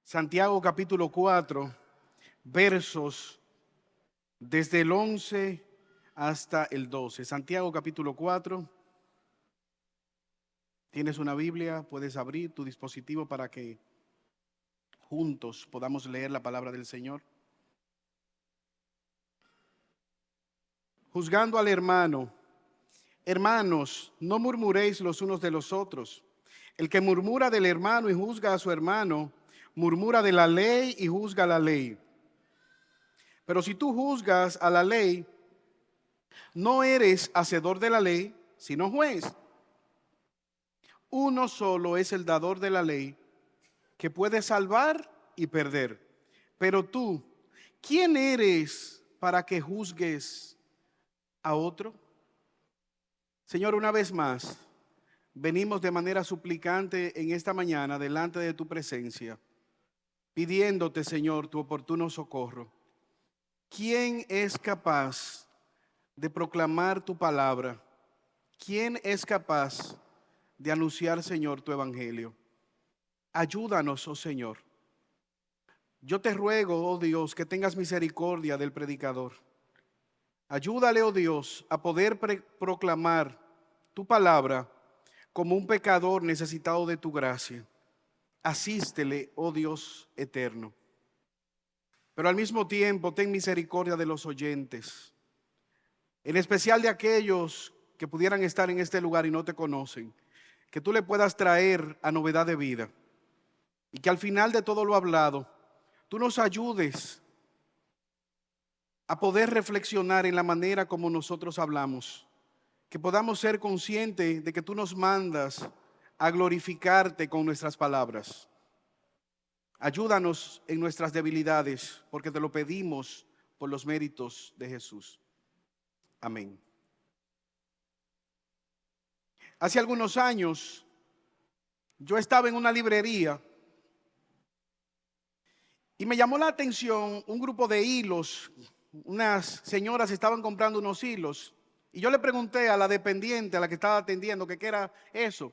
Santiago capítulo 4, versos desde el 11 hasta el 12. Santiago capítulo 4. Tienes una Biblia, puedes abrir tu dispositivo para que juntos podamos leer la palabra del Señor. Juzgando al hermano, hermanos, no murmuréis los unos de los otros. El que murmura del hermano y juzga a su hermano, murmura de la ley y juzga la ley. Pero si tú juzgas a la ley, no eres hacedor de la ley, sino juez. Uno solo es el dador de la ley, que puede salvar y perder. Pero tú, ¿quién eres para que juzgues a otro? Señor, una vez más, venimos de manera suplicante en esta mañana delante de tu presencia, pidiéndote, Señor, tu oportuno socorro. ¿Quién es capaz de proclamar tu palabra? ¿Quién es capaz de anunciar, Señor, tu evangelio? Ayúdanos, oh Señor. Yo te ruego, oh Dios, que tengas misericordia del predicador. Ayúdale, oh Dios, a poder proclamar tu palabra como un pecador necesitado de tu gracia. Asístele, oh Dios eterno. Pero al mismo tiempo, ten misericordia de los oyentes, en especial de aquellos que pudieran estar en este lugar y no te conocen, que tú le puedas traer a novedad de vida y que al final de todo lo hablado, tú nos ayudes a poder reflexionar en la manera como nosotros hablamos, que podamos ser conscientes de que tú nos mandas a glorificarte con nuestras palabras. Ayúdanos en nuestras debilidades, porque te lo pedimos por los méritos de Jesús. Amén. Hace algunos años, yo estaba en una librería y me llamó la atención un grupo de hilos. Unas señoras estaban comprando unos hilos y yo le pregunté a la dependiente, a la que estaba atendiendo, que qué era eso.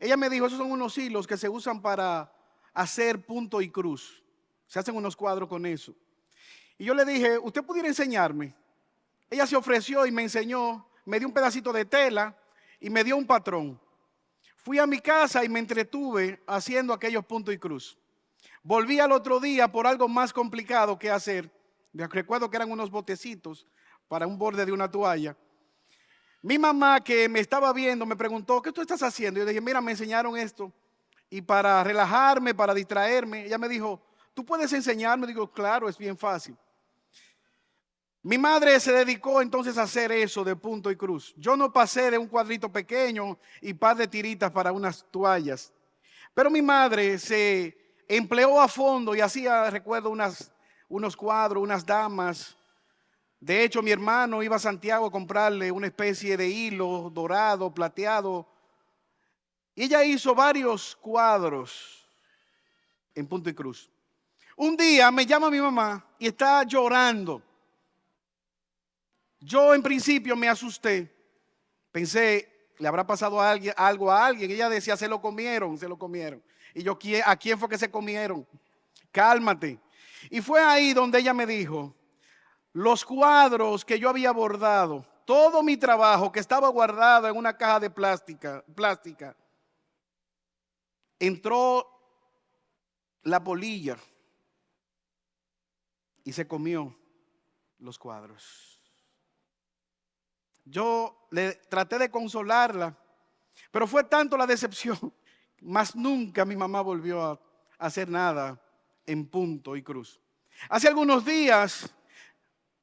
Ella me dijo, esos son unos hilos que se usan para hacer punto y cruz. Se hacen unos cuadros con eso. Y yo le dije, ¿usted pudiera enseñarme? Ella se ofreció y me enseñó, me dio un pedacito de tela y me dio un patrón. Fui a mi casa y me entretuve haciendo aquellos punto y cruz. Volví al otro día por algo más complicado que hacer. Recuerdo que eran unos botecitos para un borde de una toalla. Mi mamá, que me estaba viendo, me preguntó, ¿qué tú estás haciendo? Yo le dije, mira, me enseñaron esto. Y para relajarme, para distraerme, ella me dijo, ¿tú puedes enseñarme? Digo, claro, es bien fácil. Mi madre se dedicó entonces a hacer eso de punto y cruz. Yo no pasé de un cuadrito pequeño y par de tiritas para unas toallas. Pero mi madre se empleó a fondo y hacía, recuerdo, unos cuadros, unas damas. De hecho, mi hermano iba a Santiago a comprarle una especie de hilo dorado, plateado. Y ella hizo varios cuadros en punto y cruz. Un día me llama mi mamá y está llorando. Yo en principio me asusté. Pensé, ¿le habrá pasado algo a alguien? Ella decía, se lo comieron. Y yo, ¿a quién fue que se comieron? Cálmate. Y fue ahí donde ella me dijo, los cuadros que yo había bordado, todo mi trabajo que estaba guardado en una caja de plástica, entró la polilla y se comió los cuadros. Yo le traté de consolarla, pero fue tanto la decepción, más nunca mi mamá volvió a hacer nada en punto y cruz. Hace algunos días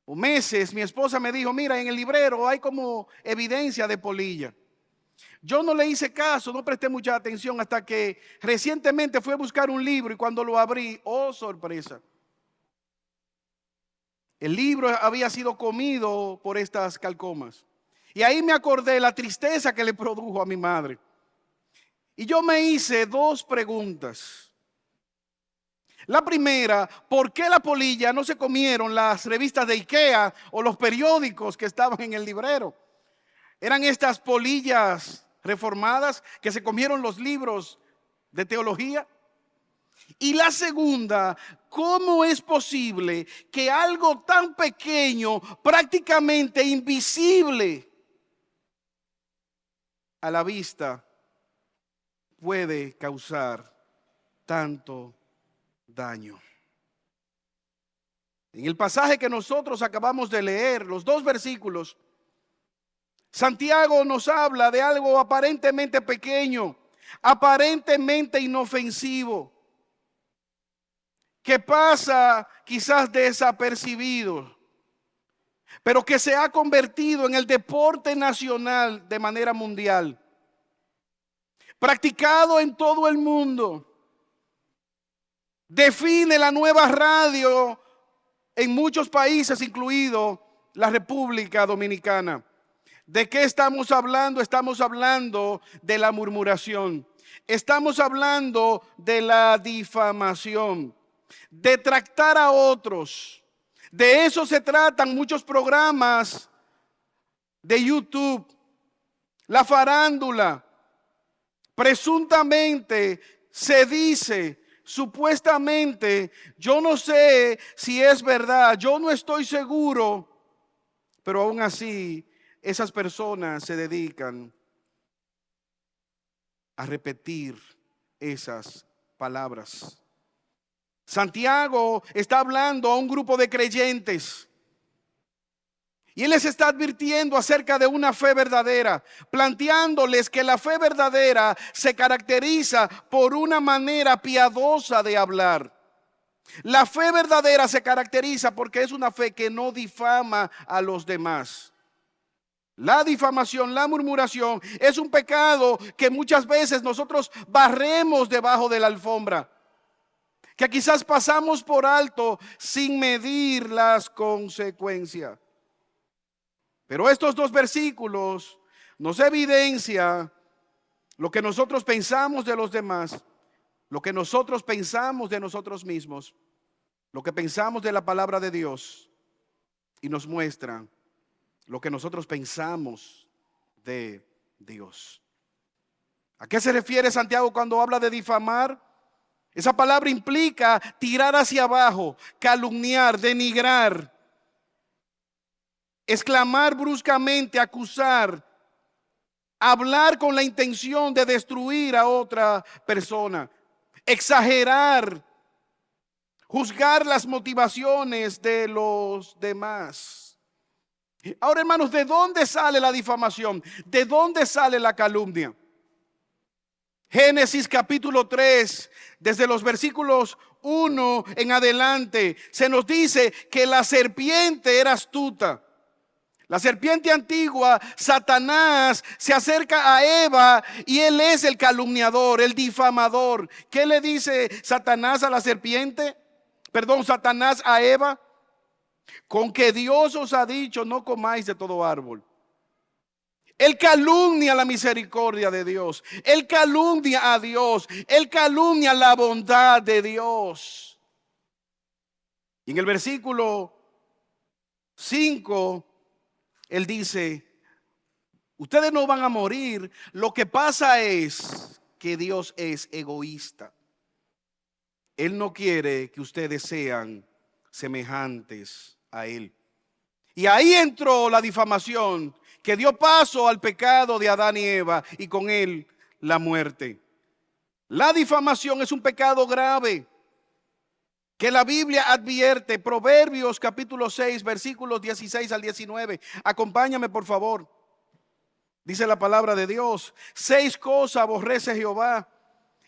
o meses, mi esposa me dijo, mira, en el librero hay como evidencia de polilla. Yo no le hice caso, no presté mucha atención hasta que recientemente fui a buscar un libro y cuando lo abrí, oh sorpresa. El libro había sido comido por estas calcomas. Y ahí me acordé la tristeza que le produjo a mi madre. Y yo me hice dos preguntas. La primera, ¿por qué la polilla no se comieron las revistas de IKEA o los periódicos que estaban en el librero? Eran estas polillas reformadas que se comieron los libros de teología. Y la segunda, ¿cómo es posible que algo tan pequeño, prácticamente invisible a la vista, puede causar tanto daño? En el pasaje que nosotros acabamos de leer, los 2 versículos, Santiago nos habla de algo aparentemente pequeño, aparentemente inofensivo, que pasa quizás desapercibido, pero que se ha convertido en el deporte nacional de manera mundial, practicado en todo el mundo. Define la nueva radio en muchos países, incluido la República Dominicana. ¿De qué estamos hablando? Estamos hablando de la murmuración. Estamos hablando de la difamación, de tractar a otros. De eso se tratan muchos programas de YouTube, la farándula. Presuntamente se dice, supuestamente, yo no sé si es verdad, yo no estoy seguro, pero aún así esas personas se dedican a repetir esas palabras. Santiago está hablando a un grupo de creyentes y él les está advirtiendo acerca de una fe verdadera, planteándoles que la fe verdadera se caracteriza por una manera piadosa de hablar. La fe verdadera se caracteriza porque es una fe que no difama a los demás. La difamación, la murmuración es un pecado que muchas veces nosotros barremos debajo de la alfombra, que quizás pasamos por alto sin medir las consecuencias. Pero estos 2 versículos nos evidencia lo que nosotros pensamos de los demás, lo que nosotros pensamos de nosotros mismos, lo que pensamos de la palabra de Dios, y nos muestra lo que nosotros pensamos de Dios. ¿A qué se refiere Santiago cuando habla de difamar? Esa palabra implica tirar hacia abajo, calumniar, denigrar, exclamar bruscamente, acusar, hablar con la intención de destruir a otra persona, exagerar, juzgar las motivaciones de los demás. Ahora, hermanos, ¿de dónde sale la difamación? ¿De dónde sale la calumnia? Génesis capítulo 3, desde los versículos 1 en adelante, se nos dice que la serpiente era astuta. La serpiente antigua, Satanás, se acerca a Eva y él es el calumniador, el difamador. ¿Qué le dice Satanás a la serpiente? Satanás a Eva. Con que Dios os ha dicho, no comáis de todo árbol. Él calumnia la misericordia de Dios. Él calumnia a Dios. Él calumnia la bondad de Dios. Y en el versículo 5, él dice, ustedes no van a morir. Lo que pasa es que Dios es egoísta. Él no quiere que ustedes sean semejantes a Él. Y ahí entró la difamación, que dio paso al pecado de Adán y Eva y con él la muerte. La difamación es un pecado grave que la Biblia advierte. Proverbios capítulo 6, versículos 16 al 19. Acompáñame, por favor. Dice la palabra de Dios: 6 cosas aborrece Jehová,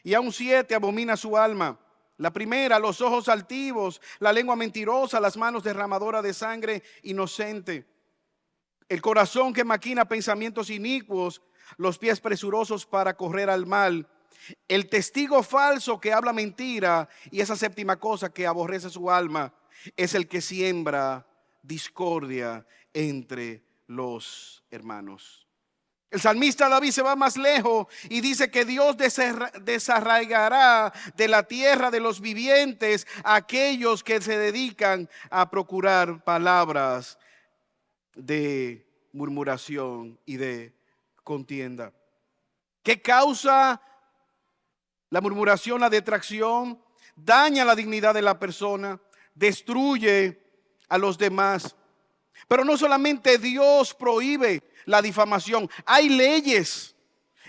y aún 7 abomina su alma. La primera, los ojos altivos, la lengua mentirosa, las manos derramadoras de sangre inocente, el corazón que maquina pensamientos inicuos, los pies presurosos para correr al mal, el testigo falso que habla mentira, y esa séptima cosa que aborrece su alma es el que siembra discordia entre los hermanos. El salmista David se va más lejos y dice que Dios desarraigará de la tierra de los vivientes a aquellos que se dedican a procurar palabras de murmuración y de contienda. ¿Qué causa la murmuración, la detracción? daña la dignidad de la persona, destruye a los demás. Pero no solamente Dios prohíbe la difamación, hay leyes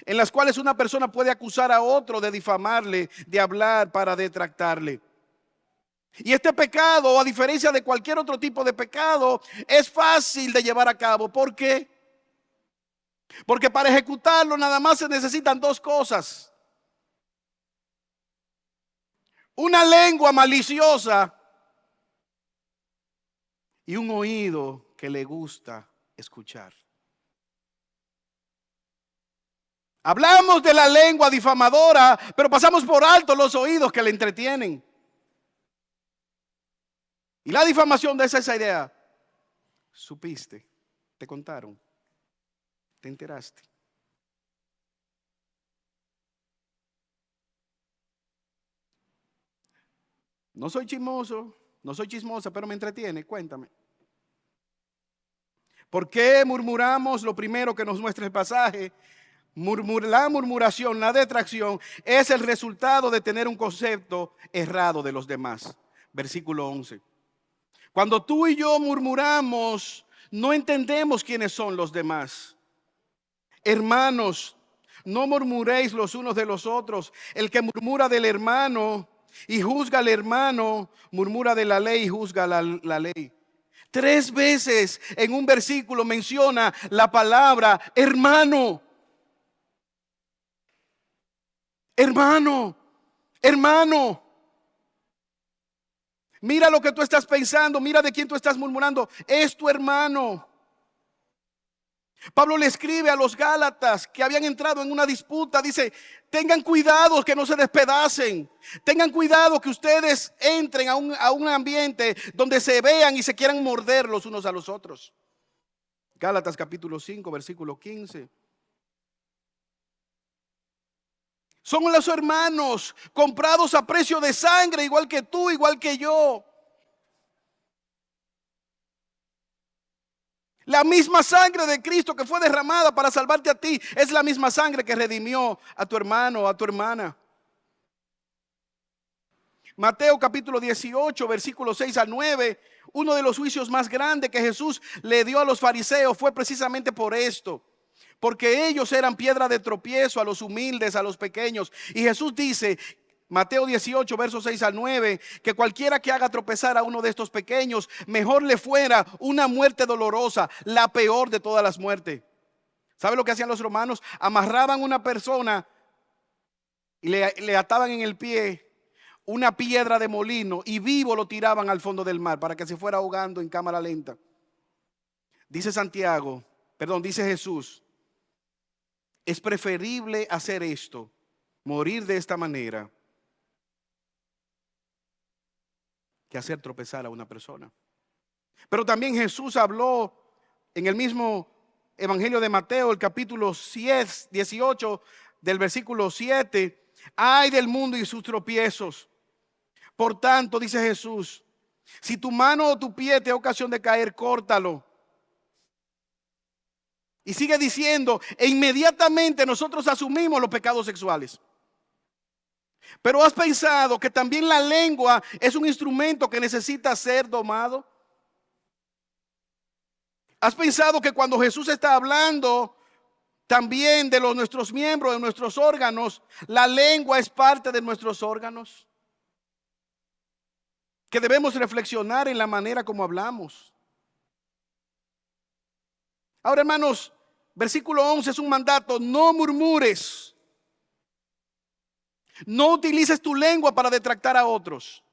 en las cuales una persona puede acusar a otro de difamarle, de hablar para detractarle. Y este pecado, a diferencia de cualquier otro tipo de pecado, es fácil de llevar a cabo. ¿Por qué? Porque para ejecutarlo nada más se necesitan dos cosas: una lengua maliciosa y un oído que le gusta escuchar. Hablamos de la lengua difamadora, pero pasamos por alto los oídos que le entretienen. Y la difamación de esa idea. Supiste, te contaron, te enteraste. No soy chismoso, no soy chismosa, pero me entretiene. Cuéntame. ¿Por qué murmuramos? Lo primero que nos muestra el pasaje. La murmuración, la detracción, es el resultado de tener un concepto errado de los demás. Versículo 11. Cuando tú y yo murmuramos, no entendemos quiénes son los demás. Hermanos, no murmuréis los unos de los otros. El que murmura del hermano y juzga al hermano, murmura de la ley y juzga la ley. 3 veces en un versículo menciona la palabra hermano. Hermano, hermano. Mira lo que tú estás pensando, mira de quién tú estás murmurando. Es tu hermano. Pablo le escribe a los Gálatas que habían entrado en una disputa. Dice: tengan cuidado que no se despedacen. Tengan cuidado que ustedes entren a un ambiente donde se vean y se quieran morder los unos a los otros. Gálatas capítulo 5, versículo 15. Son los hermanos comprados a precio de sangre, igual que tú, igual que yo. La misma sangre de Cristo que fue derramada para salvarte a ti es la misma sangre que redimió a tu hermano o a tu hermana. Mateo capítulo 18, versículos 6 al 9. Uno de los juicios más grandes que Jesús le dio a los fariseos fue precisamente por esto. Porque ellos eran piedra de tropiezo a los humildes, a los pequeños. Y Jesús dice, Mateo 18, versos 6 al 9, que cualquiera que haga tropezar a uno de estos pequeños, mejor le fuera una muerte dolorosa, la peor de todas las muertes. ¿Sabe lo que hacían los romanos? Amarraban a una persona y le ataban en el pie una piedra de molino y vivo lo tiraban al fondo del mar para que se fuera ahogando en cámara lenta. Dice dice Jesús: es preferible hacer esto, morir de esta manera, que hacer tropezar a una persona. Pero también Jesús habló en el mismo Evangelio de Mateo, el capítulo 18, del versículo 7. Ay del mundo y sus tropiezos. Por tanto, dice Jesús, si tu mano o tu pie te da ocasión de caer, córtalo. Y sigue diciendo, e inmediatamente nosotros asumimos los pecados sexuales. Pero ¿has pensado que también la lengua es un instrumento que necesita ser domado? ¿Has pensado que cuando Jesús está hablando también de nuestros miembros, de nuestros órganos, la lengua es parte de nuestros órganos? Que debemos reflexionar en la manera como hablamos. Ahora, hermanos, versículo 11 es un mandato: no murmures. No utilices tu lengua para detractar a otros.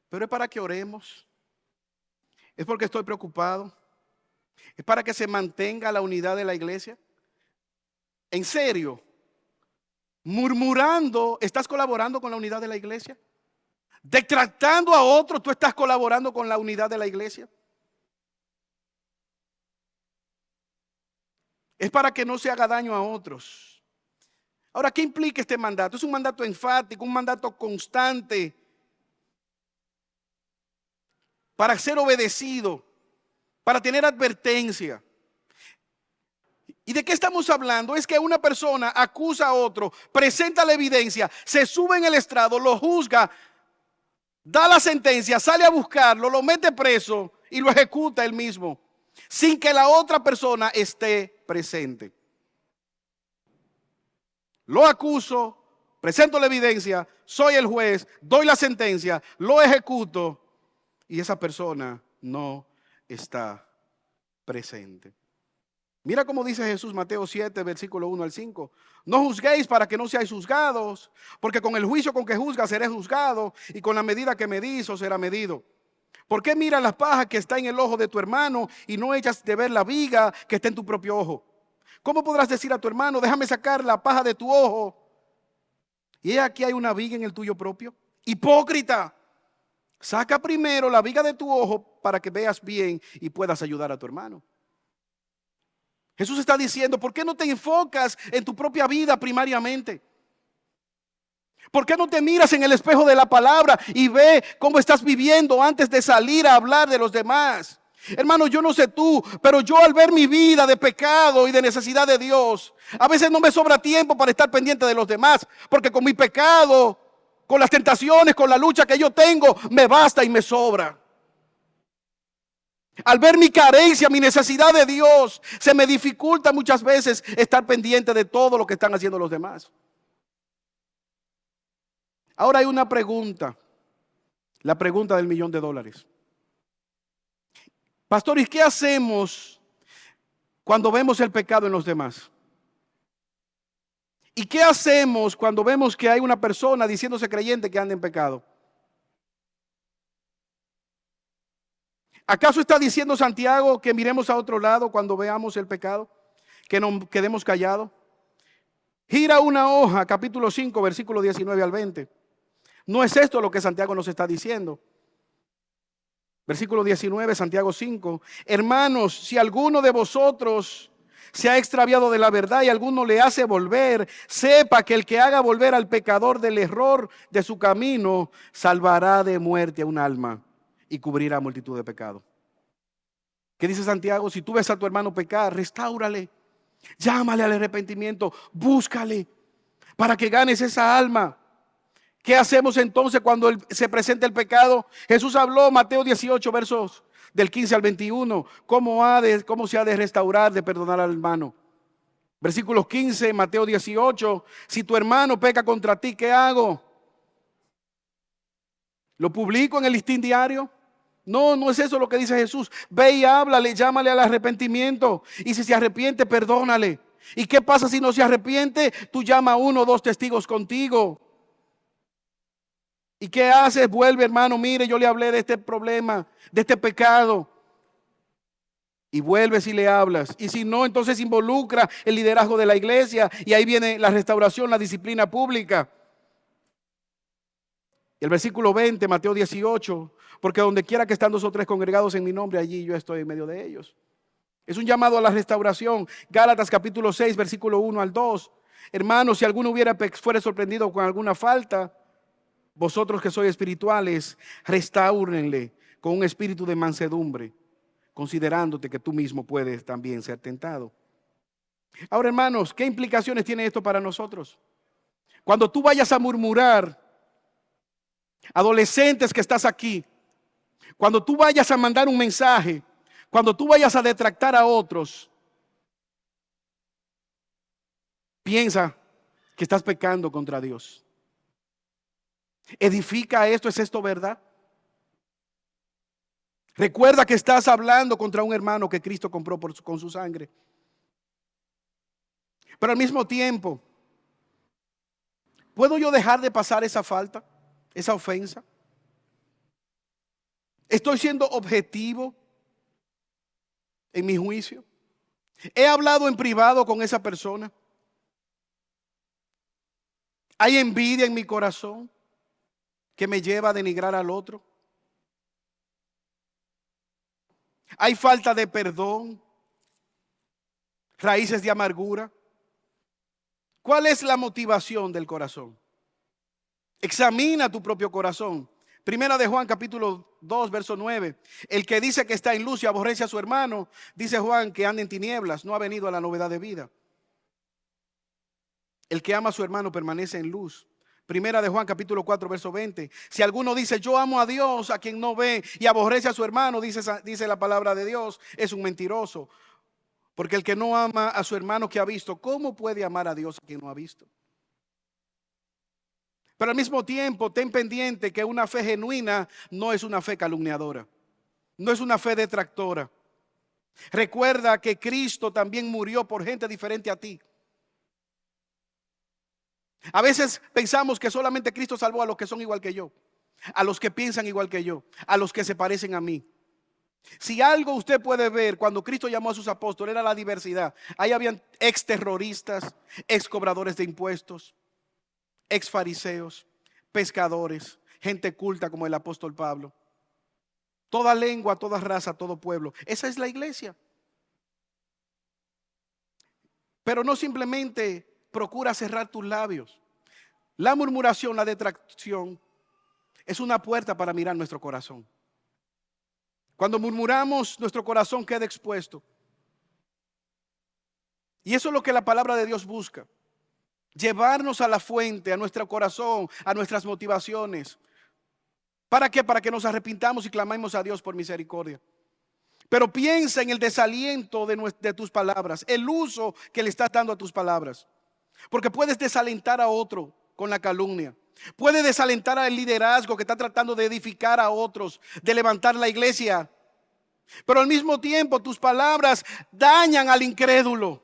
Pero es para que oremos. Es porque estoy preocupado. Es para que se mantenga la unidad de la iglesia. En serio, murmurando, ¿estás colaborando con la unidad de la iglesia? Detractando a otros, ¿tú estás colaborando con la unidad de la iglesia? Es para que no se haga daño a otros. Ahora, ¿qué implica este mandato? Es un mandato enfático, un mandato constante para ser obedecido, para tener advertencia. Y ¿Y de qué estamos hablando? Es que una persona acusa a otro, presenta la evidencia, se sube en el estrado, lo juzga, da la sentencia, sale a buscarlo, lo mete preso y lo ejecuta él mismo, sin que la otra persona esté presente. Lo acuso, presento la evidencia, soy el juez, doy la sentencia, lo ejecuto y esa persona no está presente. Mira cómo dice Jesús, Mateo 7, versículo 1 al 5. No juzguéis para que no seáis juzgados, porque con el juicio con que juzgas seré juzgado, y con la medida que medís os será medido. ¿Por qué miras la paja que está en el ojo de tu hermano y no echas de ver la viga que está en tu propio ojo? ¿Cómo podrás decir a tu hermano, déjame sacar la paja de tu ojo, y aquí hay una viga en el tuyo propio? Hipócrita, saca primero la viga de tu ojo para que veas bien y puedas ayudar a tu hermano. Jesús está diciendo, ¿por qué no te enfocas en tu propia vida primariamente? ¿Por qué no te miras en el espejo de la palabra y ve cómo estás viviendo antes de salir a hablar de los demás? Hermano, yo no sé tú, pero yo al ver mi vida de pecado y de necesidad de Dios, a veces no me sobra tiempo para estar pendiente de los demás, porque con mi pecado, con las tentaciones, con la lucha que yo tengo, me basta y me sobra. Al ver mi carencia, mi necesidad de Dios, se me dificulta muchas veces estar pendiente de todo lo que están haciendo los demás. Ahora hay una pregunta, la pregunta del $1.000.000. Pastor, ¿y qué hacemos cuando vemos el pecado en los demás? ¿Y qué hacemos cuando vemos que hay una persona diciéndose creyente que anda en pecado? ¿Acaso está diciendo Santiago que miremos a otro lado cuando veamos el pecado? Que nos quedemos callados. Gira una hoja, capítulo 5, versículo 19 al 20. No es esto lo que Santiago nos está diciendo. Versículo 19, Santiago 5. Hermanos, si alguno de vosotros se ha extraviado de la verdad y alguno le hace volver, sepa que el que haga volver al pecador del error de su camino, salvará de muerte a un alma y cubrirá multitud de pecados. ¿Qué dice Santiago? Si tú ves a tu hermano pecar, restáurale, llámale al arrepentimiento, búscale para que ganes esa alma. ¿Qué hacemos entonces cuando se presenta el pecado? Jesús habló, Mateo 18, versos del 15 al 21, cómo se ha de restaurar, de perdonar al hermano. Versículos 15, Mateo 18, si tu hermano peca contra ti, ¿qué hago? ¿Lo publico en el listín diario? No, no es eso lo que dice Jesús. Ve y háblale, llámale al arrepentimiento. Y si se arrepiente, perdónale. ¿Y qué pasa si no se arrepiente? Tú llama a 1 o 2 testigos contigo. ¿Y qué haces? Vuelve, hermano, mire, yo le hablé de este problema, de este pecado. Y vuelves y le hablas. Y si no, entonces involucra el liderazgo de la iglesia. Y ahí viene la restauración, la disciplina pública. El versículo 20, Mateo 18, porque donde quiera que están 2 o 3 congregados en mi nombre, allí yo estoy en medio de ellos. Es un llamado a la restauración. Gálatas capítulo 6, versículo 1 al 2. Hermanos, si alguno fuera sorprendido con alguna falta, vosotros que sois espirituales, restáurenle con un espíritu de mansedumbre, considerándote que tú mismo puedes también ser tentado. Ahora, hermanos, ¿qué implicaciones tiene esto para nosotros? Cuando tú vayas a murmurar, adolescentes que estás aquí, cuando tú vayas a mandar un mensaje, cuando tú vayas a detractar a otros, piensa que estás pecando contra Dios. ¿Edifica esto? ¿Es esto verdad? Recuerda que estás hablando contra un hermano que Cristo compró con su sangre. Pero al mismo tiempo, ¿puedo yo dejar de pasar esa falta, esa ofensa? ¿Estoy siendo objetivo en mi juicio? ¿He hablado en privado con esa persona? ¿Hay envidia en mi corazón que me lleva a denigrar al otro? ¿Hay falta de perdón? ¿Raíces de amargura? ¿Cuál es la motivación del corazón? Examina tu propio corazón. Primera de Juan capítulo 2 verso 9. El que dice que está en luz y aborrece a su hermano, dice Juan, que anda en tinieblas, no ha venido a la novedad de vida. El que ama a su hermano permanece en luz. Primera de Juan capítulo 4 verso 20. Si alguno dice yo amo a Dios a quien no ve y aborrece a su hermano, dice la palabra de Dios, es un mentiroso. Porque el que no ama a su hermano que ha visto, ¿cómo puede amar a Dios a quien no ha visto? Pero al mismo tiempo, ten pendiente que una fe genuina no es una fe calumniadora, no es una fe detractora. Recuerda que Cristo también murió por gente diferente a ti. A veces pensamos que solamente Cristo salvó a los que son igual que yo, a los que piensan igual que yo, a los que se parecen a mí. Si algo usted puede ver cuando Cristo llamó a sus apóstoles era la diversidad. Ahí habían ex terroristas, ex cobradores de impuestos, ex fariseos, pescadores, gente culta como el apóstol Pablo. Toda lengua, toda raza, todo pueblo. Esa es la iglesia. Pero no simplemente procura cerrar tus labios. La murmuración, la detracción es una puerta para mirar nuestro corazón. Cuando murmuramos, nuestro corazón queda expuesto. Y eso es lo que la palabra de Dios busca. Llevarnos a la fuente, a nuestro corazón, a nuestras motivaciones. ¿Para qué? Para que nos arrepintamos y clamemos a Dios por misericordia. Pero piensa en el desaliento de tus palabras, el uso que le estás dando a tus palabras. Porque puedes desalentar a otro con la calumnia. Puedes desalentar al liderazgo que está tratando de edificar a otros, de levantar la iglesia. Pero al mismo tiempo tus palabras dañan al incrédulo.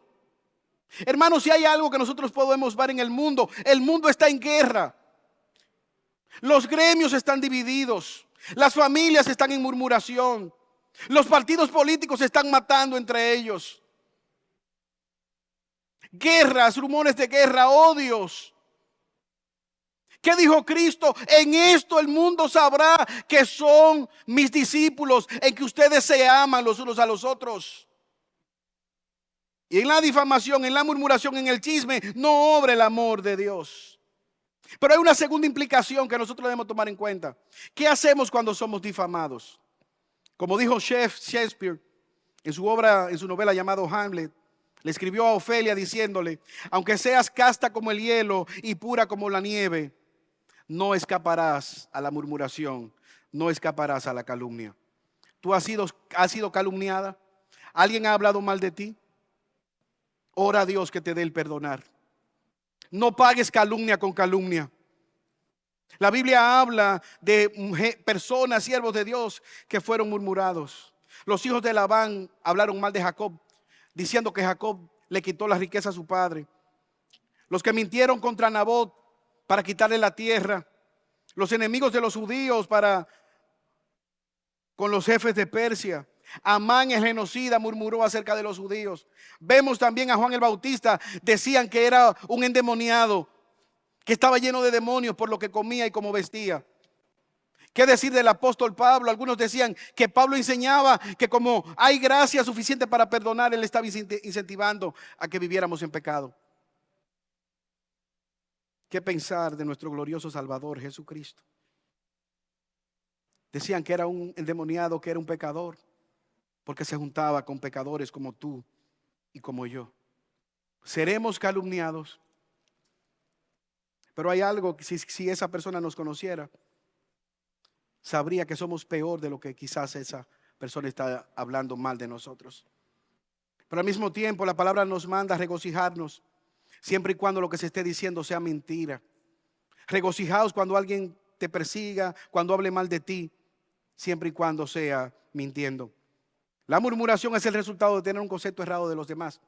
Hermanos, si hay algo que nosotros podemos ver en el mundo está en guerra. Los gremios están divididos. Las familias están en murmuración. Los partidos políticos se están matando entre ellos. Guerras, rumores de guerra, odios. ¿Qué dijo Cristo? En esto el mundo sabrá que son mis discípulos, en que ustedes se aman los unos a los otros. Y en la difamación, en la murmuración, en el chisme, no obra el amor de Dios. Pero hay una segunda implicación que nosotros debemos tomar en cuenta. ¿Qué hacemos cuando somos difamados? Como dijo Shakespeare en su obra, en su novela llamado Hamlet, le escribió a Ofelia diciéndole: aunque seas casta como el hielo y pura como la nieve, no escaparás a la murmuración, no escaparás a la calumnia. ¿Tú has sido calumniada? ¿Alguien ha hablado mal de ti? Ora a Dios que te dé el perdonar. No pagues calumnia con calumnia. La Biblia habla de personas, siervos de Dios, que fueron murmurados. Los hijos de Labán hablaron mal de Jacob, diciendo que Jacob le quitó la riqueza a su padre. Los que mintieron contra Nabot para quitarle la tierra. Los enemigos de los judíos con los jefes de Persia. Amán el genocida murmuró acerca de los judíos. Vemos también a Juan el Bautista, decían que era un endemoniado, que estaba lleno de demonios por lo que comía y como vestía. ¿Qué decir del apóstol Pablo? Algunos decían que Pablo enseñaba que como hay gracia suficiente para perdonar, él estaba incentivando a que viviéramos en pecado. ¿Qué pensar de nuestro glorioso Salvador Jesucristo? Decían que era un endemoniado, que era un pecador, porque se juntaba con pecadores como tú y como yo. Seremos calumniados. Pero hay algo que si esa persona nos conociera, sabría que somos peor de lo que quizás esa persona está hablando mal de nosotros. Pero al mismo tiempo la palabra nos manda a regocijarnos siempre y cuando lo que se esté diciendo sea mentira. Regocijaos cuando alguien te persiga, cuando hable mal de ti, siempre y cuando sea mintiendo. La murmuración es el resultado de tener un concepto errado de los demás.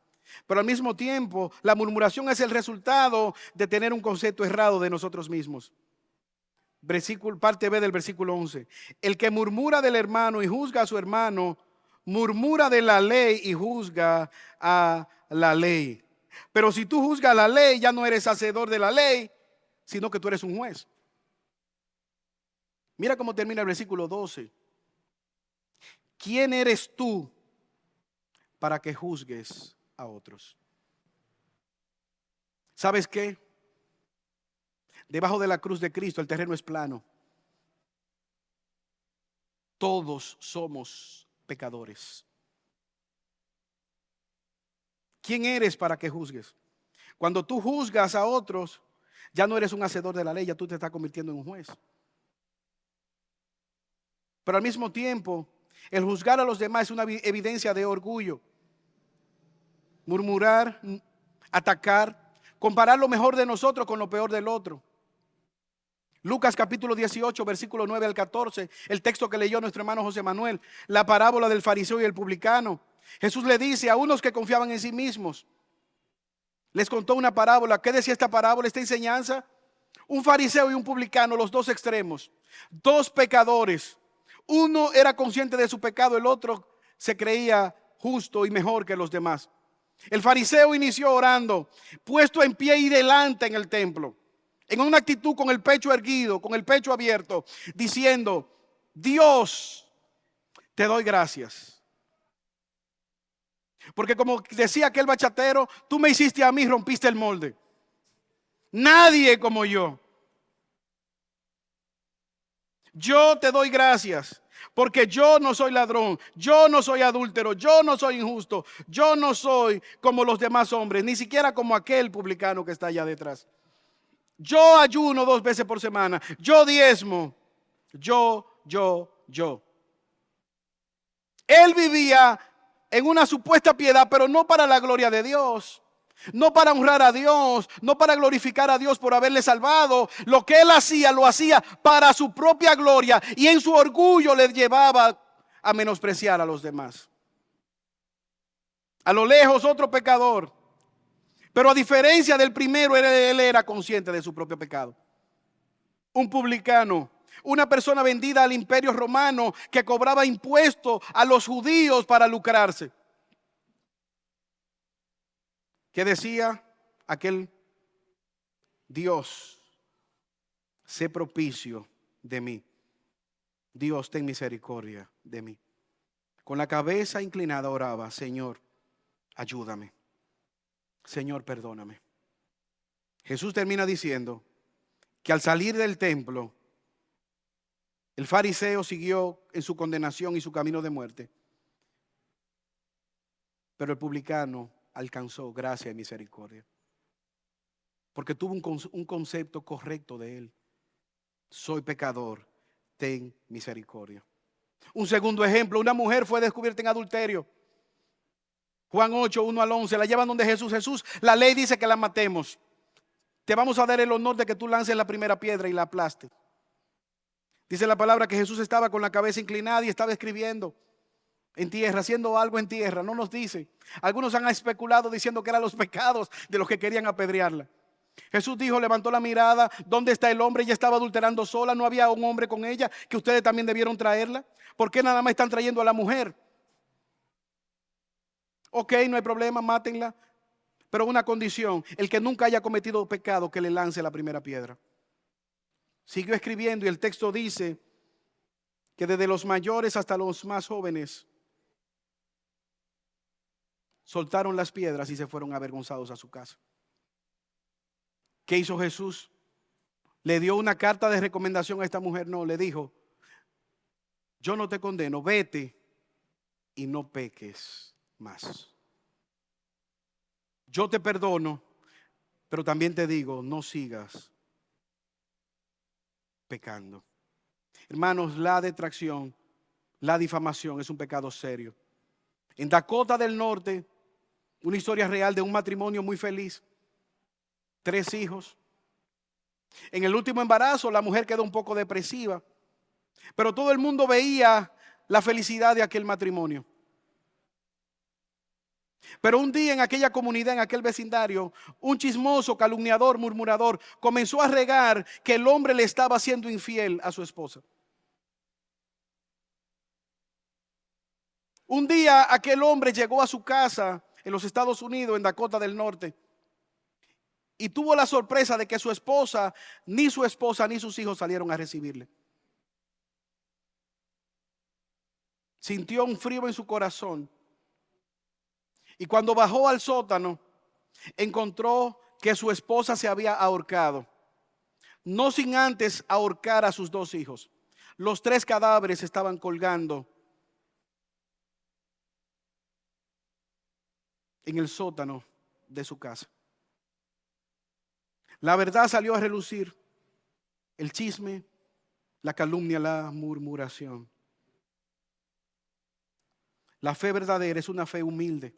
Pero al mismo tiempo, la murmuración es el resultado de tener un concepto errado de nosotros mismos. Parte B del versículo 11. El que murmura del hermano y juzga a su hermano, murmura de la ley y juzga a la ley. Pero si tú juzgas la ley, ya no eres hacedor de la ley, sino que tú eres un juez. Mira cómo termina el versículo 12. ¿Quién eres tú para que juzgues a otros? ¿Sabes qué? Debajo de la cruz de Cristo el terreno es plano. Todos somos pecadores. ¿Quién eres para que juzgues? Cuando tú juzgas a otros, ya no eres un hacedor de la ley, ya tú te estás convirtiendo en un juez. Pero al mismo tiempo, el juzgar a los demás es una evidencia de orgullo. Murmurar, atacar, comparar lo mejor de nosotros con lo peor del otro. Lucas capítulo 18, versículo 9 al 14, el texto que leyó nuestro hermano José Manuel, la parábola del fariseo y el publicano. Jesús le dice a unos que confiaban en sí mismos, les contó una parábola. ¿Qué decía esta parábola, esta enseñanza? Un fariseo y un publicano, los dos extremos, dos pecadores. Uno era consciente de su pecado, el otro se creía justo y mejor que los demás. El fariseo inició orando, puesto en pie y delante en el templo, en una actitud con el pecho erguido, con el pecho abierto, diciendo: Dios, te doy gracias. Porque como decía aquel bachatero, tú me hiciste a mí, rompiste el molde. Nadie como yo. Yo te doy gracias, porque yo no soy ladrón, yo no soy adúltero, yo no soy injusto, yo no soy como los demás hombres, ni siquiera como aquel publicano que está allá detrás. Yo ayuno 2 veces por semana, yo diezmo, yo. Él vivía en una supuesta piedad, pero no para la gloria de Dios. No para honrar a Dios, no para glorificar a Dios por haberle salvado. Lo que él hacía, lo hacía para su propia gloria, y en su orgullo le llevaba a menospreciar a los demás. A lo lejos otro pecador, pero a diferencia del primero, él era consciente de su propio pecado. Un publicano, una persona vendida al imperio romano que cobraba impuestos a los judíos para lucrarse. ¿Qué decía aquel? Dios, sé propicio de mí. Dios, ten misericordia de mí. Con la cabeza inclinada oraba: Señor, ayúdame. Señor, perdóname. Jesús termina diciendo que al salir del templo, el fariseo siguió en su condenación y su camino de muerte, pero el publicano alcanzó gracia y misericordia, porque tuvo un concepto correcto de él. Soy pecador, ten misericordia. Un segundo ejemplo: una mujer fue descubierta en adulterio. Juan 8, 1 al 11, la llevan donde Jesús. Jesús, la ley dice que la matemos. Te vamos a dar el honor de que tú lances la primera piedra y la aplastes. Dice la palabra que Jesús estaba con la cabeza inclinada y estaba escribiendo en tierra, haciendo algo en tierra. No nos dice. Algunos han especulado diciendo que eran los pecados de los que querían apedrearla. Jesús dijo, levantó la mirada: ¿dónde está el hombre? Ella estaba adulterando sola, no había un hombre con ella, que ustedes también debieron traerla. ¿Por qué nada más están trayendo a la mujer? Ok, no hay problema, mátenla, pero una condición: el que nunca haya cometido pecado, que le lance la primera piedra. Siguió escribiendo y el texto dice que desde los mayores hasta los más jóvenes soltaron las piedras y se fueron avergonzados a su casa. ¿Qué hizo Jesús? ¿Le dio una carta de recomendación a esta mujer? No, le dijo: yo no te condeno, vete y no peques más. Yo te perdono, pero también te digo, no sigas pecando. Hermanos, la detracción, la difamación es un pecado serio. En Dakota del Norte, una historia real de un matrimonio muy feliz, 3 hijos. En el último embarazo la mujer quedó un poco depresiva, pero todo el mundo veía la felicidad de aquel matrimonio. Pero un día en aquella comunidad, en aquel vecindario, un chismoso, calumniador, murmurador comenzó a regar que el hombre le estaba siendo infiel a su esposa. Un día aquel hombre llegó a su casa en los Estados Unidos, en Dakota del Norte, y tuvo la sorpresa de que su esposa ni sus hijos salieron a recibirle. Sintió un frío en su corazón. Y cuando bajó al sótano, encontró que su esposa se había ahorcado. No sin antes ahorcar a sus 2 hijos. Los 3 cadáveres estaban colgando en el sótano de su casa. La verdad salió a relucir. El chisme, la calumnia, la murmuración. La fe verdadera es una fe humilde.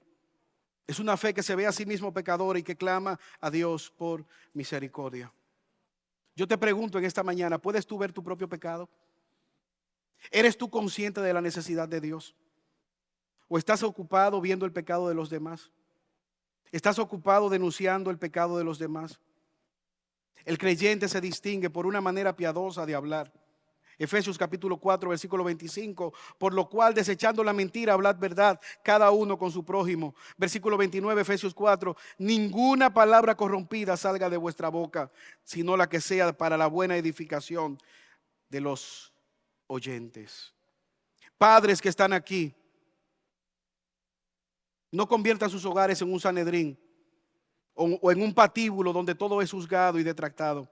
Es una fe que se ve a sí mismo pecador y que clama a Dios por misericordia. Yo te pregunto en esta mañana, ¿puedes tú ver tu propio pecado? ¿Eres tú consciente de la necesidad de Dios? ¿O estás ocupado viendo el pecado de los demás? ¿Estás ocupado denunciando el pecado de los demás? El creyente se distingue por una manera piadosa de hablar. Efesios capítulo 4, versículo 25, por lo cual desechando la mentira, hablad verdad, cada uno con su prójimo. Versículo 29, Efesios 4, ninguna palabra corrompida salga de vuestra boca, sino la que sea para la buena edificación de los oyentes. Padres que están aquí, no conviertan sus hogares en un Sanedrín o en un patíbulo donde todo es juzgado y detractado.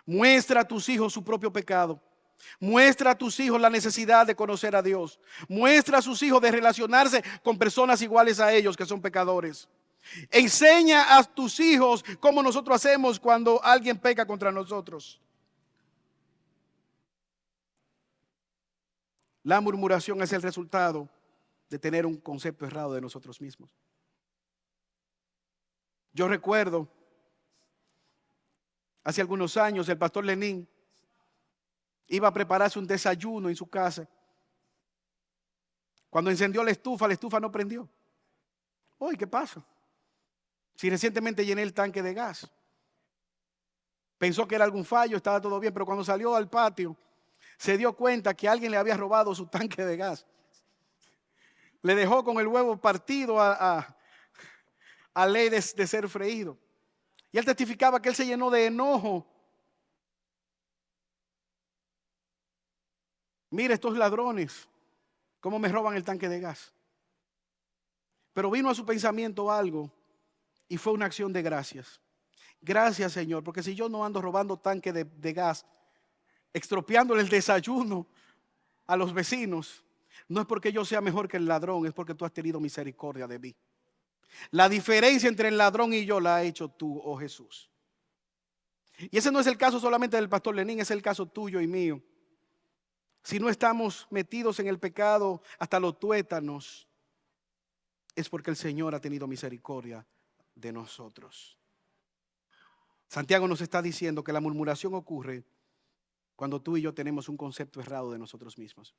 Muestra a tus hijos su propio pecado. Muestra a tus hijos la necesidad de conocer a Dios. Muestra a sus hijos de relacionarse con personas iguales a ellos que son pecadores. Enseña a tus hijos cómo nosotros hacemos cuando alguien peca contra nosotros. La murmuración es el resultado de tener un concepto errado de nosotros mismos. Yo recuerdo hace algunos años el pastor Lenín iba a prepararse un desayuno en su casa. Cuando encendió la estufa no prendió. Oye, ¿qué pasa? Si recientemente llené el tanque de gas. Pensó que era algún fallo, estaba todo bien, pero cuando salió al patio se dio cuenta que alguien le había robado su tanque de gas. Le dejó con el huevo partido a ley de ser freído. Y él testificaba que él se llenó de enojo. Mira estos ladrones, cómo me roban el tanque de gas. Pero vino a su pensamiento algo y fue una acción de gracias. Gracias, Señor, porque si yo no ando robando tanque de gas, estropeándole el desayuno a los vecinos, no es porque yo sea mejor que el ladrón, es porque tú has tenido misericordia de mí. La diferencia entre el ladrón y yo la has hecho tú, oh Jesús. Y ese no es el caso solamente del pastor Lenín, es el caso tuyo y mío. Si no estamos metidos en el pecado hasta los tuétanos, es porque el Señor ha tenido misericordia de nosotros. Santiago nos está diciendo que la murmuración ocurre cuando tú y yo tenemos un concepto errado de nosotros mismos.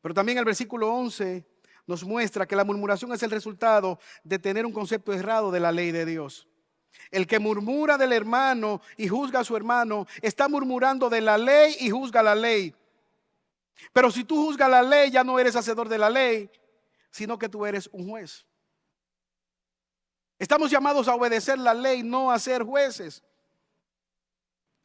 Pero también el versículo 11 nos muestra que la murmuración es el resultado de tener un concepto errado de la ley de Dios. El que murmura del hermano y juzga a su hermano está murmurando de la ley y juzga la ley. Pero si tú juzgas la ley, ya no eres hacedor de la ley, sino que tú eres un juez. Estamos llamados a obedecer la ley, no a ser jueces.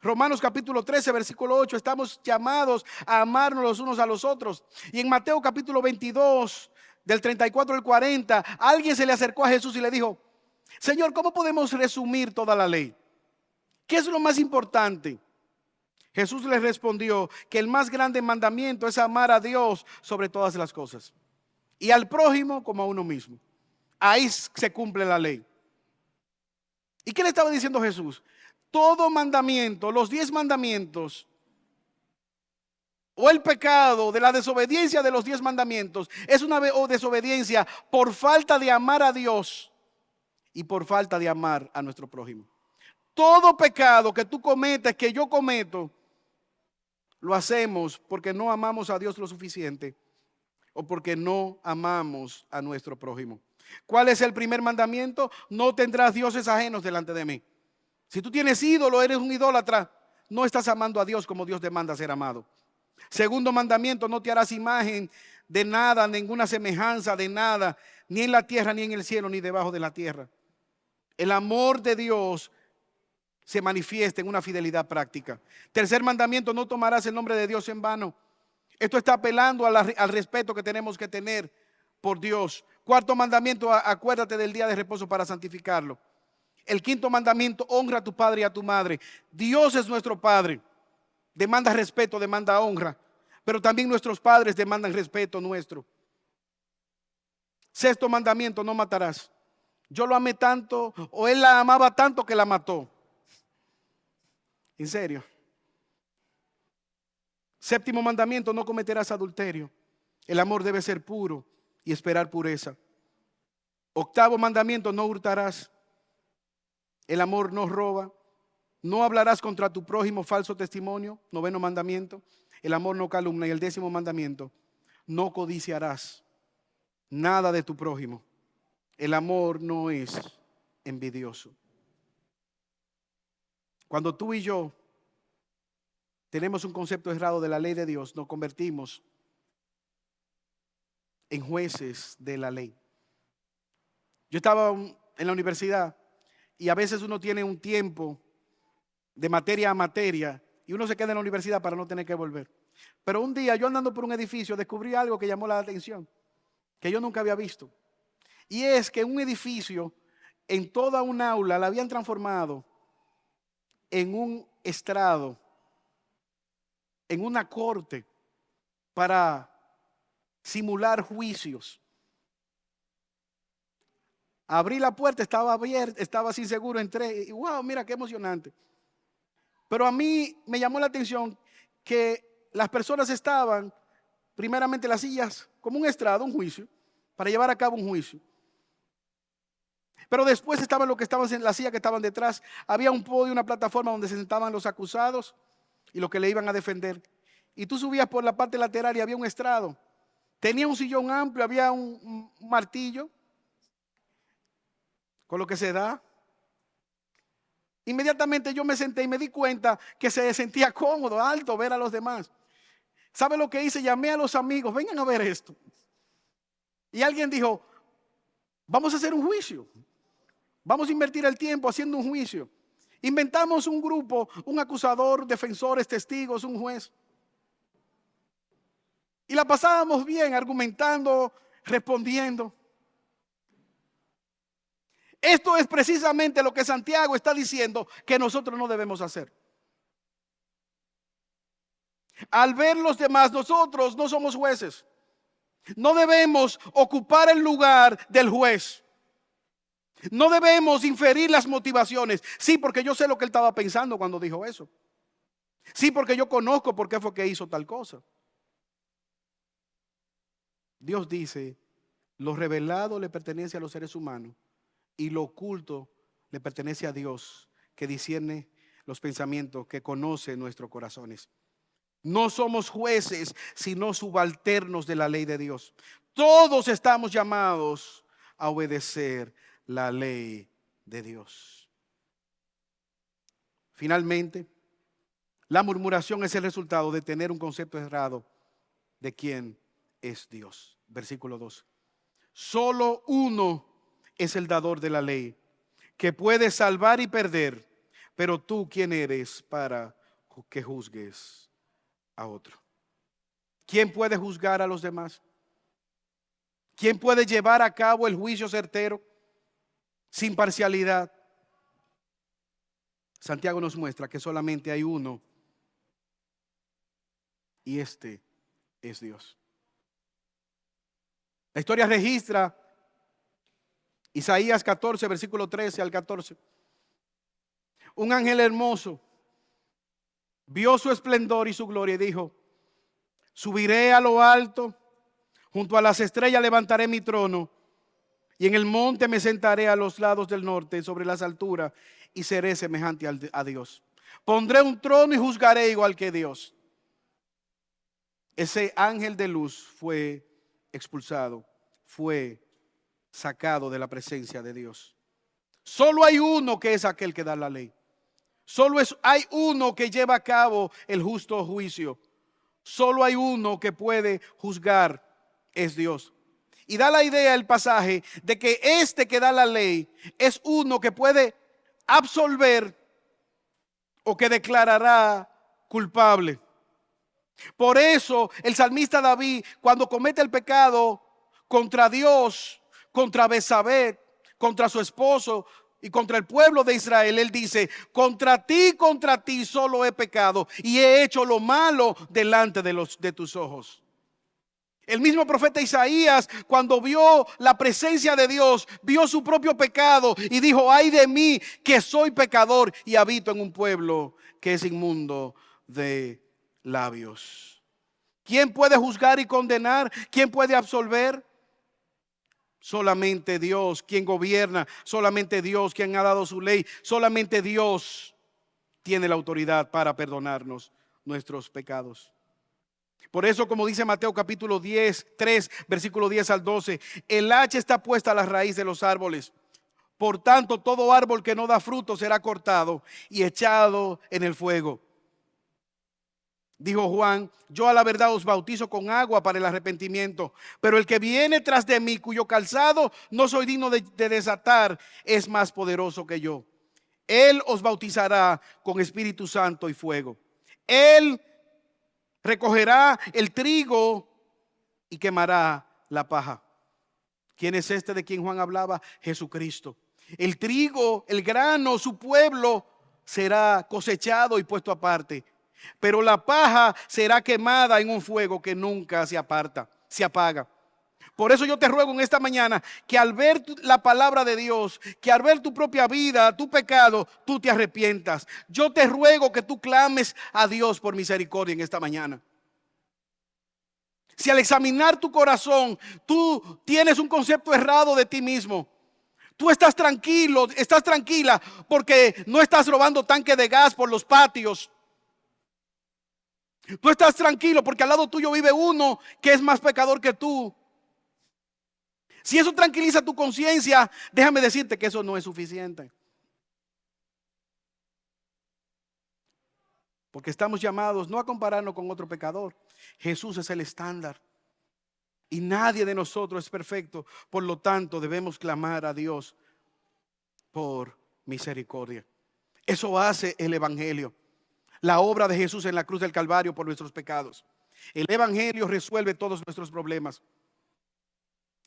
Romanos capítulo 13, versículo 8, estamos llamados a amarnos los unos a los otros. Y en Mateo capítulo 22, del 34 al 40, alguien se le acercó a Jesús y le dijo: Señor, ¿cómo podemos resumir toda la ley? ¿Qué es lo más importante? Jesús les respondió que el más grande mandamiento es amar a Dios sobre todas las cosas y al prójimo como a uno mismo. Ahí se cumple la ley. ¿Y qué le estaba diciendo Jesús? Todo mandamiento, los 10 mandamientos o el pecado de la desobediencia de los 10 mandamientos es una desobediencia por falta de amar a Dios y por falta de amar a nuestro prójimo. Todo pecado que tú cometes, que yo cometo, lo hacemos porque no amamos a Dios lo suficiente o porque no amamos a nuestro prójimo. ¿Cuál es el primer mandamiento? No tendrás dioses ajenos delante de mí. Si tú tienes ídolo, eres un idólatra, no estás amando a Dios como Dios demanda ser amado. Segundo mandamiento: no te harás imagen de nada, ninguna semejanza de nada, ni en la tierra, ni en el cielo, ni debajo de la tierra. El amor de Dios se manifiesta en una fidelidad práctica. Tercer mandamiento: no tomarás el nombre de Dios en vano. Esto está apelando al respeto que tenemos que tener por Dios. Cuarto mandamiento: acuérdate del día de reposo para santificarlo. El quinto mandamiento: honra a tu padre y a tu madre. Dios es nuestro Padre. demanda respeto, demanda honra, pero también nuestros padres demandan respeto nuestro. Sexto mandamiento: no matarás. Yo lo amé tanto, o él la amaba tanto que la mató. En serio. Séptimo mandamiento: no cometerás adulterio. El amor debe ser puro y esperar pureza. Octavo mandamiento: no hurtarás. El amor no roba. No hablarás contra tu prójimo falso testimonio. Noveno mandamiento: el amor no calumnia. Y el décimo mandamiento: no codiciarás nada de tu prójimo. El amor no es envidioso. Cuando tú y yo tenemos un concepto errado de la ley de Dios, nos convertimos en jueces de la ley. Yo estaba en la universidad y a veces uno tiene un tiempo de materia a materia y uno se queda en la universidad para no tener que volver. Pero un día yo andando por un edificio descubrí algo que llamó la atención, que yo nunca había visto. Y es que un edificio, en toda un aula, la habían transformado en un estrado, en una corte para simular juicios. Abrí la puerta, estaba abierta, estaba sin seguro, entré y wow, mira qué emocionante. Pero a mí me llamó la atención que las personas estaban, primeramente las sillas, como un estrado, un juicio, para llevar a cabo un juicio. Pero después estaban los que estaban en la silla que estaban detrás. Había un podio, una plataforma donde se sentaban los acusados y los que le iban a defender. Y tú subías por la parte lateral y había un estrado. Tenía un sillón amplio, había un martillo con lo que se da. Inmediatamente yo me senté y me di cuenta que se sentía cómodo, alto, ver a los demás. ¿Sabe lo que hice? Llamé a los amigos, vengan a ver esto. Y alguien dijo, vamos a hacer un juicio. Vamos a invertir el tiempo haciendo un juicio. Inventamos un grupo, un acusador, defensores, testigos, un juez. Y la pasábamos bien, argumentando, respondiendo. Esto es precisamente lo que Santiago está diciendo que nosotros no debemos hacer. Al ver los demás, nosotros no somos jueces. No debemos ocupar el lugar del juez. No debemos inferir las motivaciones. Sí, porque yo sé lo que él estaba pensando cuando dijo eso. Sí, porque yo conozco por qué fue que hizo tal cosa. Dios dice, lo revelado le pertenece a los seres humanos y lo oculto le pertenece a Dios, que discierne los pensamientos, que conoce nuestros corazones. No somos jueces, sino subalternos de la ley de Dios. Todos estamos llamados a obedecer la ley de Dios. Finalmente, la murmuración es el resultado de tener un concepto errado de quién es Dios. Versículo 2. Solo uno es el dador de la ley, que puede salvar y perder, pero tú, ¿quién eres para que juzgues a otro? ¿Quién puede juzgar a los demás? ¿Quién puede llevar a cabo el juicio certero sin parcialidad? Santiago nos muestra que solamente hay uno y este es Dios. La historia registra Isaías 14, versículo 13 al 14. Un ángel hermoso vio su esplendor y su gloria y dijo, subiré a lo alto, junto a las estrellas levantaré mi trono y en el monte me sentaré a los lados del norte, sobre las alturas, y seré semejante a Dios. Pondré un trono y juzgaré igual que Dios. Ese ángel de luz fue expulsado, fue sacado de la presencia de Dios. Solo hay uno que es aquel que da la ley. Solo hay uno que lleva a cabo el justo juicio. Solo hay uno que puede juzgar, es Dios. Y da la idea el pasaje de que este que da la ley es uno que puede absolver o que declarará culpable. Por eso el salmista David, cuando comete el pecado contra Dios, contra Betsabé, contra su esposo, y contra el pueblo de Israel, él dice: contra ti solo he pecado y he hecho lo malo delante de tus ojos. El mismo profeta Isaías, cuando vio la presencia de Dios, vio su propio pecado y dijo: ay de mí, que soy pecador y habito en un pueblo que es inmundo de labios. ¿Quién puede juzgar y condenar? ¿Quién puede absolver? Solamente Dios, quien gobierna. Solamente Dios, quien ha dado su ley. Solamente Dios tiene la autoridad para perdonarnos nuestros pecados. Por eso, como dice Mateo capítulo 3, versículo 10 al 12, el hacha está puesta a la raíz de los árboles. Por tanto, todo árbol que no da fruto será cortado y echado en el fuego. Dijo Juan: yo a la verdad os bautizo con agua para el arrepentimiento, pero el que viene tras de mí, cuyo calzado no soy digno de desatar, es más poderoso que yo. Él os bautizará con Espíritu Santo y fuego. Él recogerá el trigo y quemará la paja. ¿Quién es este de quien Juan hablaba? Jesucristo. El trigo, el grano, su pueblo será cosechado y puesto aparte, pero la paja será quemada en un fuego que nunca se apaga. Por eso yo te ruego en esta mañana que al ver la palabra de Dios, que al ver tu propia vida, tu pecado, tú te arrepientas. Yo te ruego que tú clames a Dios por misericordia en esta mañana. Si al examinar tu corazón tú tienes un concepto errado de ti mismo, tú estás tranquilo, estás tranquila porque no estás robando tanque de gas por los patios. Tú estás tranquilo porque al lado tuyo vive uno que es más pecador que tú. Si eso tranquiliza tu conciencia, déjame decirte que eso no es suficiente. Porque estamos llamados no a compararnos con otro pecador. Jesús es el estándar. Y nadie de nosotros es perfecto. Por lo tanto, debemos clamar a Dios por misericordia. Eso hace el Evangelio. La obra de Jesús en la cruz del Calvario por nuestros pecados. El Evangelio resuelve todos nuestros problemas.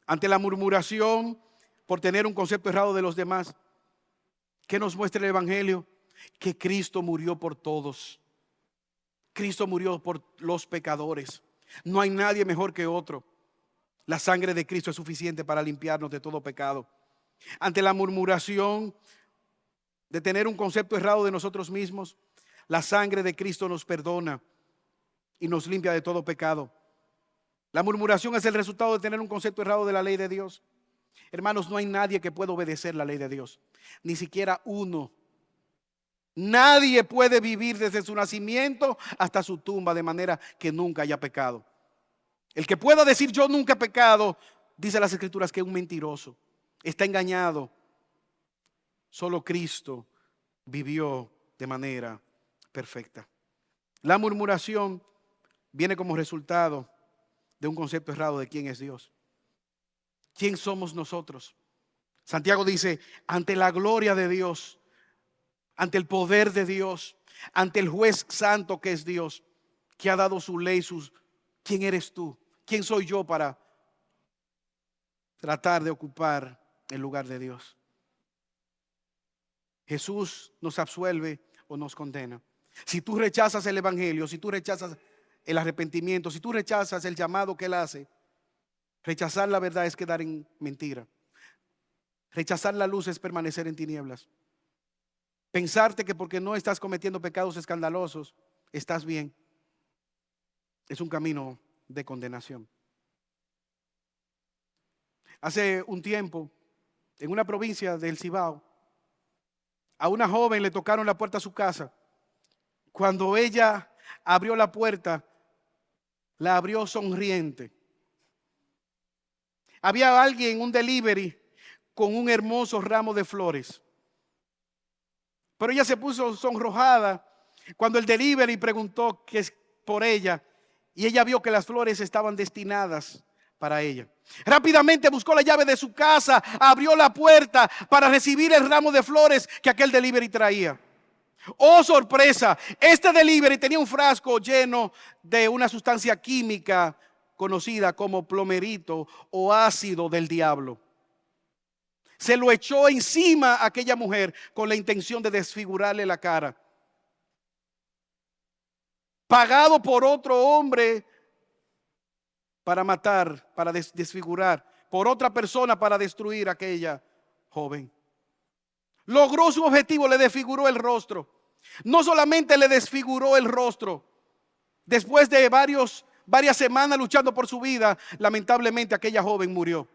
Ante la murmuración por tener un concepto errado de los demás, ¿qué nos muestra el Evangelio? Que Cristo murió por todos. Cristo murió por los pecadores. No hay nadie mejor que otro. La sangre de Cristo es suficiente para limpiarnos de todo pecado. Ante la murmuración de tener un concepto errado de nosotros mismos, la sangre de Cristo nos perdona y nos limpia de todo pecado. La murmuración es el resultado de tener un concepto errado de la ley de Dios. Hermanos, no hay nadie que pueda obedecer la ley de Dios, ni siquiera uno. Nadie puede vivir desde su nacimiento hasta su tumba de manera que nunca haya pecado. El que pueda decir yo nunca he pecado, dice las Escrituras que es un mentiroso, está engañado. Solo Cristo vivió de manera perfecta. La murmuración viene como resultado de un concepto errado de quién es Dios. ¿Quién somos nosotros? Santiago dice: ante la gloria de Dios, ante el poder de Dios, ante el juez santo que es Dios, que ha dado su ley, ¿quién eres tú? ¿Quién soy yo para tratar de ocupar el lugar de Dios? Jesús nos absuelve o nos condena. Si tú rechazas el Evangelio, si tú rechazas el arrepentimiento, si tú rechazas el llamado que Él hace, rechazar la verdad es quedar en mentira. Rechazar la luz es permanecer en tinieblas. Pensarte que porque no estás cometiendo pecados escandalosos, estás bien, es un camino de condenación. Hace un tiempo, en una provincia del Cibao, a una joven le tocaron la puerta a su casa. Cuando ella abrió la puerta, la abrió sonriente. Había alguien, un delivery, con un hermoso ramo de flores. Pero ella se puso sonrojada cuando el delivery preguntó qué es por ella, y ella vio que las flores estaban destinadas para ella. Rápidamente buscó la llave de su casa, abrió la puerta para recibir el ramo de flores que aquel delivery traía. Oh, sorpresa, este delivery tenía un frasco lleno de una sustancia química conocida como plomerito o ácido del diablo. Se lo echó encima a aquella mujer con la intención de desfigurarle la cara. Pagado por otro hombre para matar, para desfigurar, por otra persona para destruir a aquella joven. Logró su objetivo, le desfiguró el rostro. No solamente le desfiguró el rostro, después de varias semanas luchando por su vida, lamentablemente aquella joven murió.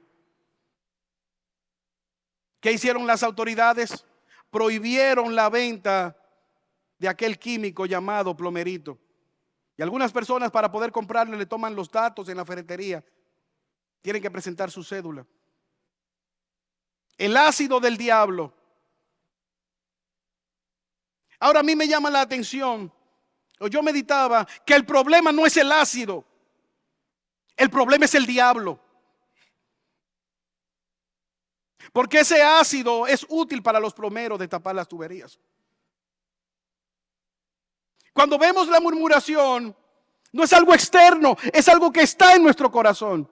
¿Qué hicieron las autoridades? Prohibieron la venta de aquel químico llamado plomerito. Y algunas personas, para poder comprarle, le toman los datos en la ferretería. Tienen que presentar su cédula. El ácido del diablo. Ahora a mí me llama la atención, o yo meditaba, que el problema no es el ácido. El problema es el diablo. Porque ese ácido es útil para los plomeros de tapar las tuberías. Cuando vemos la murmuración, no es algo externo, es algo que está en nuestro corazón.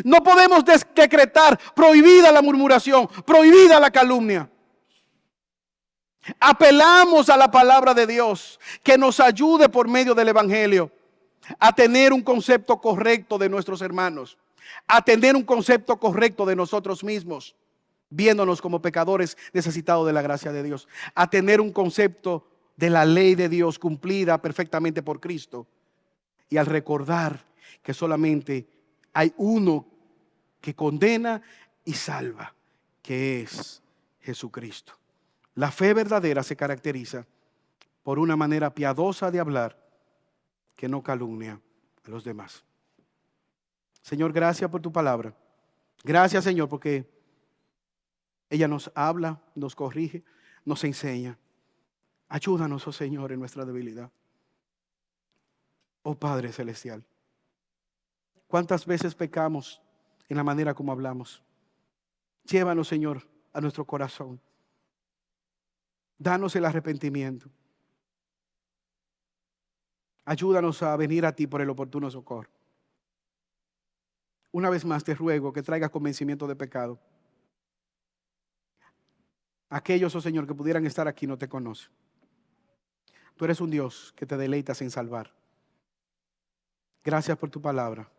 No podemos decretar prohibida la murmuración, prohibida la calumnia. Apelamos a la palabra de Dios que nos ayude por medio del evangelio a tener un concepto correcto de nuestros hermanos, a tener un concepto correcto de nosotros mismos, viéndonos como pecadores necesitados de la gracia de Dios, a tener un concepto de la ley de Dios cumplida perfectamente por Cristo, y al recordar que solamente hay uno que condena y salva, que es Jesucristo. La fe verdadera se caracteriza por una manera piadosa de hablar que no calumnia a los demás. Señor, gracias por tu palabra. Gracias, Señor, porque ella nos habla, nos corrige, nos enseña. Ayúdanos, oh Señor, en nuestra debilidad. Oh Padre Celestial, ¿cuántas veces pecamos en la manera como hablamos? Llévanos, Señor, a nuestro corazón. Danos el arrepentimiento. Ayúdanos a venir a ti por el oportuno socorro. Una vez más te ruego que traigas convencimiento de pecado. Aquellos, oh Señor, que pudieran estar aquí no te conocen. Tú eres un Dios que te deleitas en salvar. Gracias por tu palabra.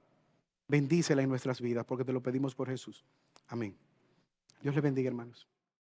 Bendícela en nuestras vidas porque te lo pedimos por Jesús. Amén. Dios les bendiga, hermanos.